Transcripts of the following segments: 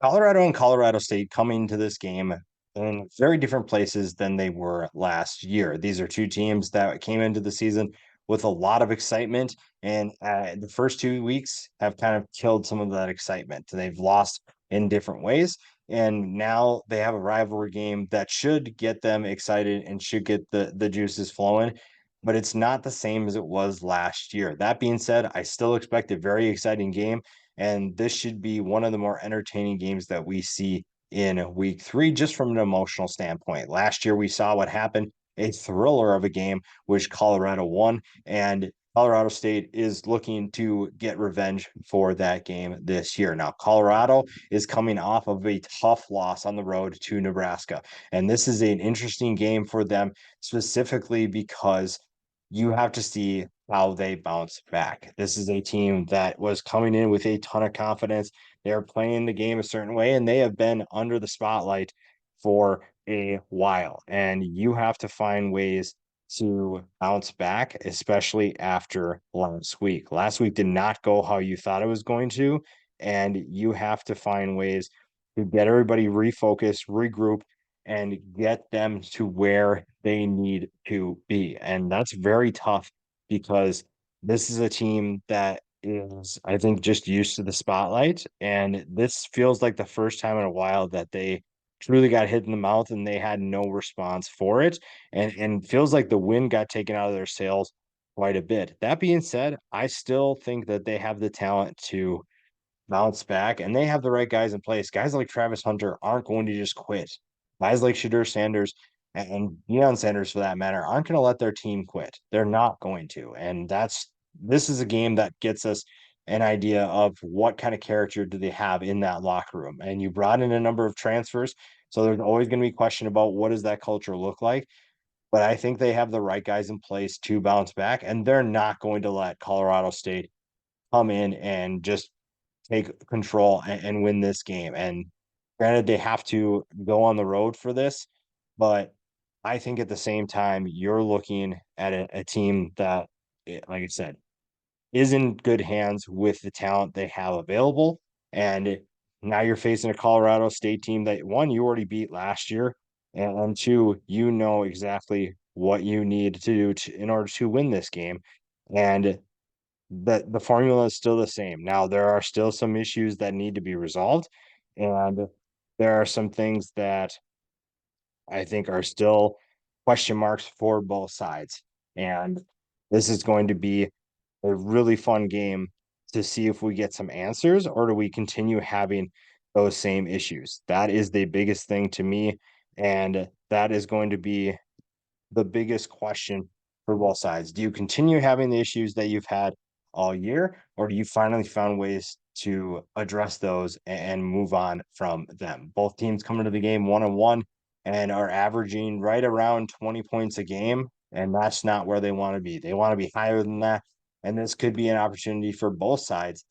Colorado and Colorado State coming to this game in very different places than they were last year. These are two teams that came into the season with a lot of excitement, and the first 2 weeks have kind of killed some of that excitement. They've lost in different ways, and now they have a rivalry game that should get them excited and should get the juices flowing. But it's not the same as it was last year. That being said, I still expect a very exciting game. And this should be one of the more entertaining games that we see in week three, just from an emotional standpoint. Last year, we saw what happened, a thriller of a game, which Colorado won. And Colorado State is looking to get revenge for that game this year. Now, Colorado is coming off of a tough loss on the road to Nebraska. And this is an interesting game for them, specifically because you have to see how they bounce back. This is a team that was coming in with a ton of confidence. They're playing the game a certain way, and they have been under the spotlight for a while. And you have to find ways to bounce back, especially after last week. Last week did not go how you thought it was going to, and you have to find ways to get everybody refocused, regroup, and get them to where they need to be. And that's very tough because this is a team that is, I think, just used to the spotlight. And this feels like the first time in a while that they truly got hit in the mouth and they had no response for it. And feels like the wind got taken out of their sails quite a bit. That being said, I still think that they have the talent to bounce back, and they have the right guys in place. Guys like Travis Hunter aren't going to just quit. Guys like Shadur Sanders and Deion Sanders, for that matter, aren't going to let their team quit. They're not going to. And this is a game that gets us an idea of what kind of character do they have in that locker room. And you brought in a number of transfers, so there's always going to be question about what does that culture look like. But I think they have the right guys in place to bounce back, and they're not going to let Colorado State come in and just take control and win this game. And granted, they have to go on the road for this, but I think at the same time, you're looking at a team that, like I said, is in good hands with the talent they have available. And now you're facing a Colorado State team that, one, you already beat last year, and two, you know exactly what you need to do in order to win this game. And the formula is still the same. Now there are still some issues that need to be resolved, and there are some things that I think are still question marks for both sides. And this is going to be a really fun game to see if we get some answers, or do we continue having those same issues. That is the biggest thing to me, and that is going to be the biggest question for both sides. Do you continue having the issues that you've had all year, or do you finally found ways to address those and move on from them? Both teams come into the game 1-1 and are averaging right around 20 points a game, and that's not where they want to be. They want to be higher than that, and this could be an opportunity for both sides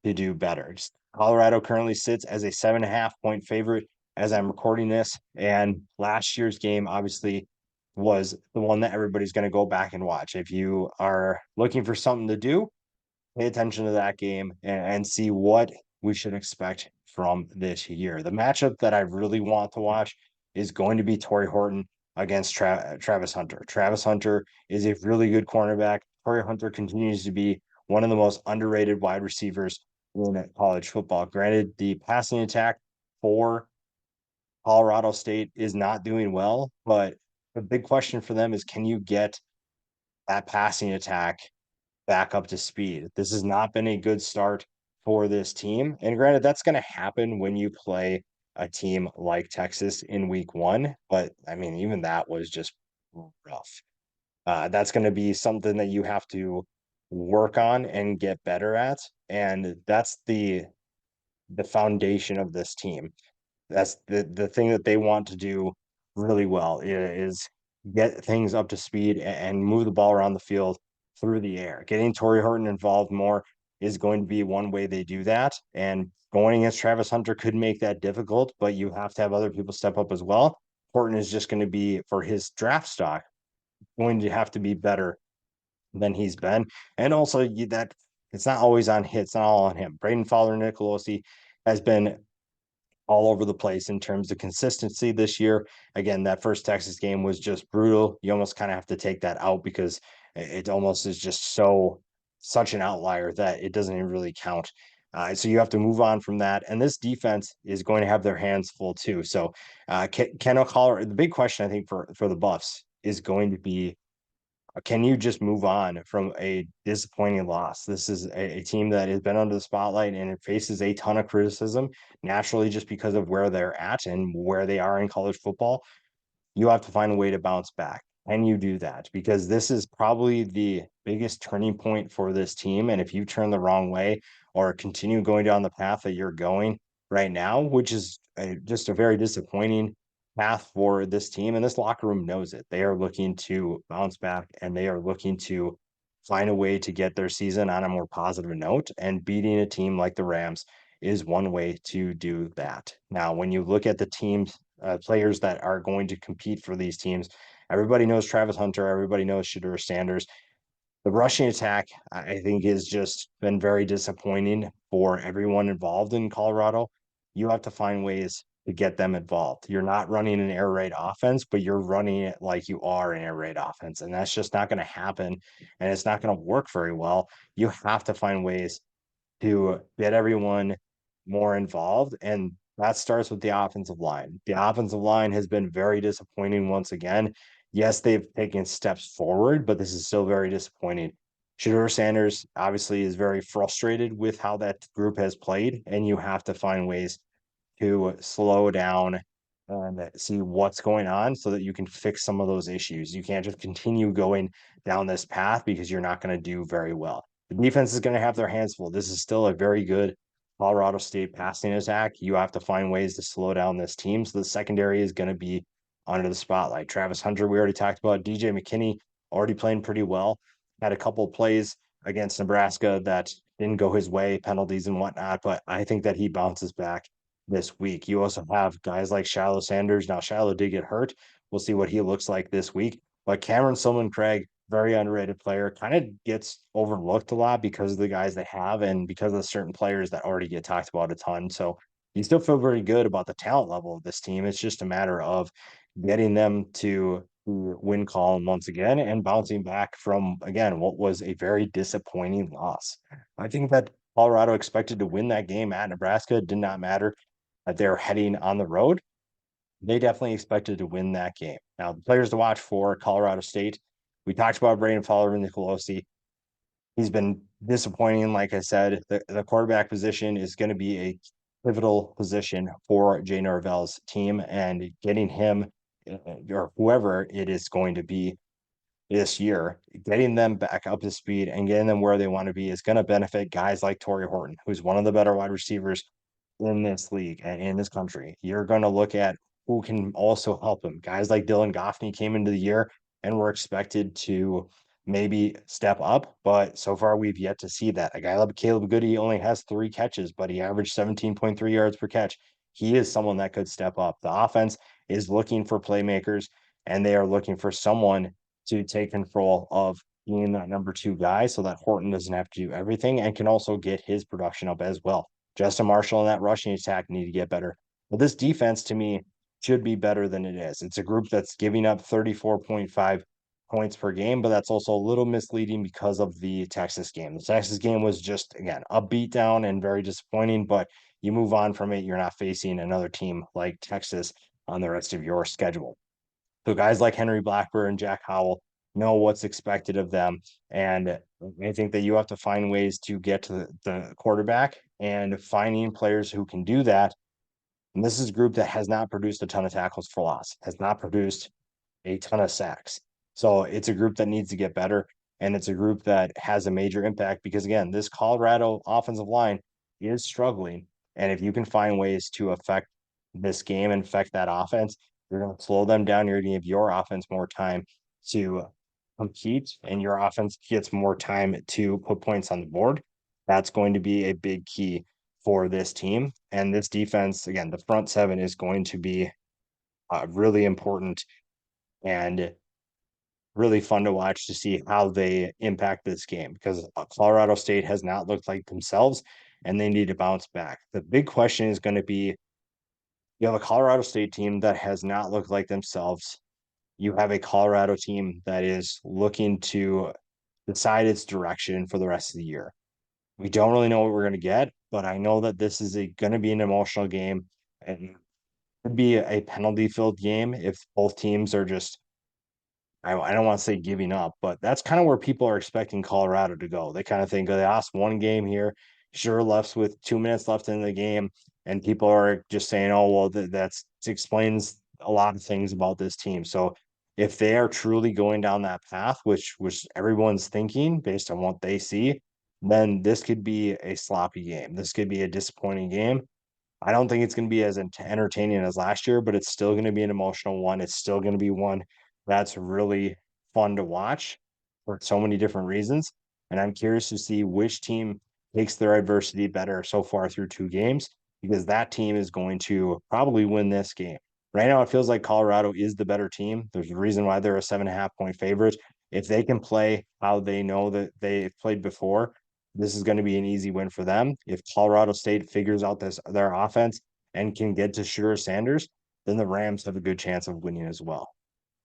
to do better. Colorado currently sits as a 7.5 point favorite as I'm recording this, and last year's game obviously was the one that everybody's going to go back and watch. If you are looking for something to do, pay attention to that game and see what we should expect from this year. The matchup that I really want to watch is going to be Torrey Horton against Travis Hunter. Travis Hunter is a really good cornerback. Torrey Hunter continues to be one of the most underrated wide receivers in college football. Granted, the passing attack for Colorado State is not doing well, but the big question for them is, can you get that passing attack back up to speed? This has not been a good start for this team. And granted, that's going to happen when you play a team like Texas in week one. But I mean, even that was just rough. That's going to be something that you have to work on and get better at. And that's the foundation of this team. That's the thing that they want to do really well is get things up to speed and move the ball around the field through the air. Getting Torrey Horton involved more is going to be one way they do that. And going against Travis Hunter could make that difficult, but you have to have other people step up as well. Horton is just going to be, for his draft stock, going to have to be better than he's been. And also that it's not always on hits, not all on him. Braden Fowler Nicolosi has been all over the place in terms of consistency this year. Again, that first Texas game was just brutal. You almost kind of have to take that out because it almost is just such an outlier that it doesn't even really count. So you have to move on from that. And this defense is going to have their hands full too. So Ken O'Connor, the big question I think for the Buffs is going to be, can you just move on from a disappointing loss? This is a team that has been under the spotlight and it faces a ton of criticism naturally just because of where they're at and where they are in college football. You have to find a way to bounce back. Can you do that? Because this is probably the biggest turning point for this team. And if you turn the wrong way or continue going down the path that you're going right now, which is just a very disappointing path for this team, and this locker room knows it. They are looking to bounce back and they are looking to find a way to get their season on a more positive note. And beating a team like the Rams is one way to do that. Now, when you look at the teams, players that are going to compete for these teams, everybody knows Travis Hunter, everybody knows Shedeur Sanders. The rushing attack, I think, has just been very disappointing for everyone involved in Colorado. You have to find ways to get them involved. You're not running an air raid offense, but you're running it like you are an air raid offense. And that's just not going to happen. And it's not going to work very well. You have to find ways to get everyone more involved. And that starts with the offensive line. The offensive line has been very disappointing once again. Yes, they've taken steps forward, but this is still very disappointing. Shedeur Sanders obviously is very frustrated with how that group has played, and you have to find ways to slow down and see what's going on so that you can fix some of those issues. You can't just continue going down this path because you're not going to do very well. The defense is going to have their hands full. This is still a very good Colorado State passing attack. You have to find ways to slow down this team. So the secondary is going to be under the spotlight. Travis Hunter, we already talked about. DJ McKinney already playing pretty well. Had a couple of plays against Nebraska that didn't go his way, penalties and whatnot, but I think that he bounces back this week. You also have guys like Shiloh Sanders. Now, Shiloh did get hurt. We'll see what he looks like this week. But Cameron Silman-Craig, very underrated player, kind of gets overlooked a lot because of the guys they have and because of certain players that already get talked about a ton. So you still feel very good about the talent level of this team. It's just a matter of getting them to win column once again and bouncing back from, again, what was a very disappointing loss. I think that Colorado expected to win that game at Nebraska. It did not matter that they're heading on the road. They definitely expected to win that game. Now, the players to watch for Colorado State, we talked about Braden Fowler and Nicolosi. He's been disappointing. Like I said, the quarterback position is going to be a pivotal position for Jay Norvell's team, and getting him or whoever it is going to be this year, getting them back up to speed and getting them where they want to be is going to benefit guys like Torrey Horton, who's one of the better wide receivers in this league and in this country. You're going to look at who can also help him. Guys like Dylan Goffney came into the year and were expected to maybe step up, but so far we've yet to see that. A guy like Caleb Goody only has 3 catches, but he averaged 17.3 yards per catch. He is someone that could step up. The offense is looking for playmakers, and they are looking for someone to take control of being that number 2 guy so that Horton doesn't have to do everything and can also get his production up as well. Justin Marshall and that rushing attack need to get better. But this defense, to me, should be better than it is. It's a group that's giving up 34.5 points per game, but that's also a little misleading because of the Texas game. The Texas game was just, again, a beatdown and very disappointing, but you move on from it. You're not facing another team like Texas on the rest of your schedule. So guys like Henry Blackburn and Jack Howell know what's expected of them. And I think that you have to find ways to get to the quarterback and finding players who can do that. And this is a group that has not produced a ton of tackles for loss, has not produced a ton of sacks. So it's a group that needs to get better. And it's a group that has a major impact because, again, this Colorado offensive line is struggling. And if you can find ways to affect this game and affect that offense, you're going to slow them down. You're going to give your offense more time to compete, and your offense gets more time to put points on the board. That's going to be a big key for this team. And this defense, again, the front seven is going to be really important and really fun to watch to see how they impact this game because Colorado State has not looked like themselves and they need to bounce back. The big question is going to be You have a Colorado State team that has not looked like themselves. You have a Colorado team that is looking to decide its direction for the rest of the year. We don't really know what we're going to get, but I know that this is going to be an emotional game and it could be a penalty filled game if both teams are just, I don't want to say giving up, but that's kind of where people are expecting Colorado to go. They kind of think, oh, they lost one game here, sure, left with 2 minutes left in the game, and people are just saying, oh, well, that's explains a lot of things about this team. So if they are truly going down that path, which everyone's thinking based on what they see, then this could be a sloppy game. This could be a disappointing game. I don't think it's going to be as entertaining as last year, but it's still going to be an emotional one. It's still going to be one that's really fun to watch for so many different reasons. And I'm curious to see which team takes their adversity better so far through 2 games, because that team is going to probably win this game. Right now, it feels like Colorado is the better team. There's a reason why they're a 7.5 point favorite. If they can play how they know that they've played before, this is going to be an easy win for them. If Colorado State figures out their offense and can get to Shedeur Sanders, then the Rams have a good chance of winning as well.